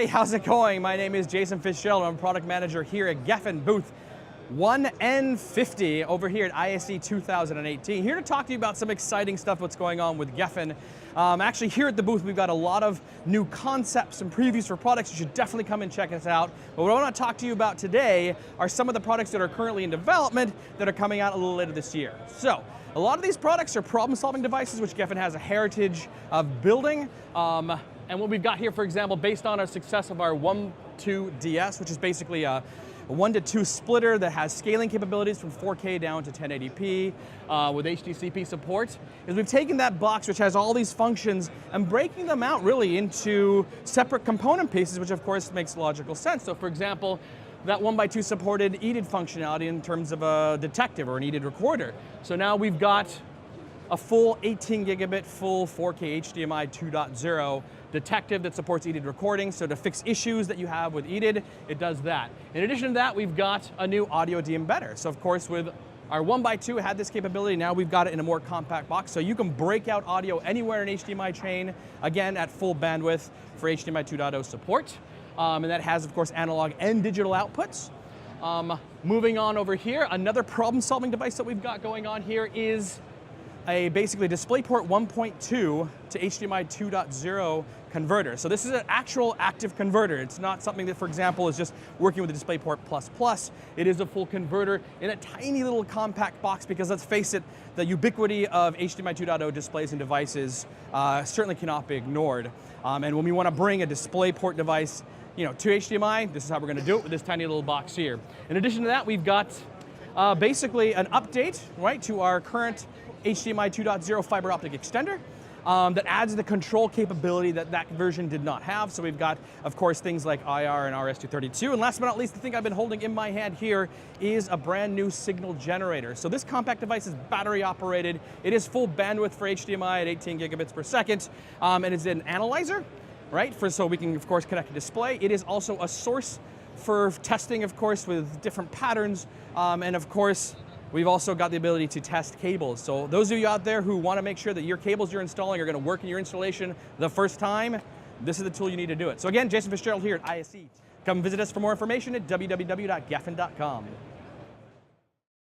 everybody, how's it going? My name is Jason Fitzgerald. I'm a product manager here at Gefen booth 1N50 over here at ISE 2018. Here to talk to you about some exciting stuff what's going on with Gefen. Actually here at the booth we've got a lot of new concepts and previews for products. You should definitely come and check us out. But what I want to talk to you about today are some of the products that are currently in development that are coming out a little later this year. So, a lot of these products are problem-solving devices which Gefen has a heritage of building. And what we've got here, for example, based on our success of our 1:2 DS, which is basically a 1:2 splitter that has scaling capabilities from 4K down to 1080p with HDCP support, is we've taken that box which has all these functions and breaking them out really into separate component pieces, which of course makes logical sense. So for example, that 1x2 supported EDID functionality in terms of a detective or an EDID recorder. So now we've got a full 18 gigabit, full 4K HDMI 2.0 detective that supports EDID recording. So to fix issues that you have with EDID, it does that. In addition to that, we've got a new audio de-embedder. So of course with our 1x2 had this capability, now we've got it in a more compact box. So you can break out audio anywhere in HDMI chain, again at full bandwidth for HDMI 2.0 support. And that has, of course, analog and digital outputs. Moving on over here, another problem-solving device that we've got going on here is a basically DisplayPort 1.2 to HDMI 2.0 converter. So this is an actual active converter. It's not something that, for example, is just working with the DisplayPort++. It is a full converter in a tiny little compact box because, let's face it, the ubiquity of HDMI 2.0 displays and devices certainly cannot be ignored. And when we want to bring a DisplayPort device to HDMI, this is how we're going to do it with this tiny little box here. In addition to that, we've got basically an update, right, to our current HDMI 2.0 fiber optic extender that adds the control capability that that version did not have. So we've got, of course, things like IR and RS-232. And last but not least, the thing I've been holding in my hand here is a brand new signal generator. So this compact device is battery operated. It is full bandwidth for HDMI at 18 gigabits per second. And it's an analyzer, right, so we can, of course, connect a display. It is also a source for testing, of course, with different patterns. And of course, we've also got the ability to test cables. So those of you out there who want to make sure that your cables you're installing are going to work in your installation the first time, this is the tool you need to do it. So again, Jason Fitzgerald here at ISE. Come visit us for more information at www.gefen.com.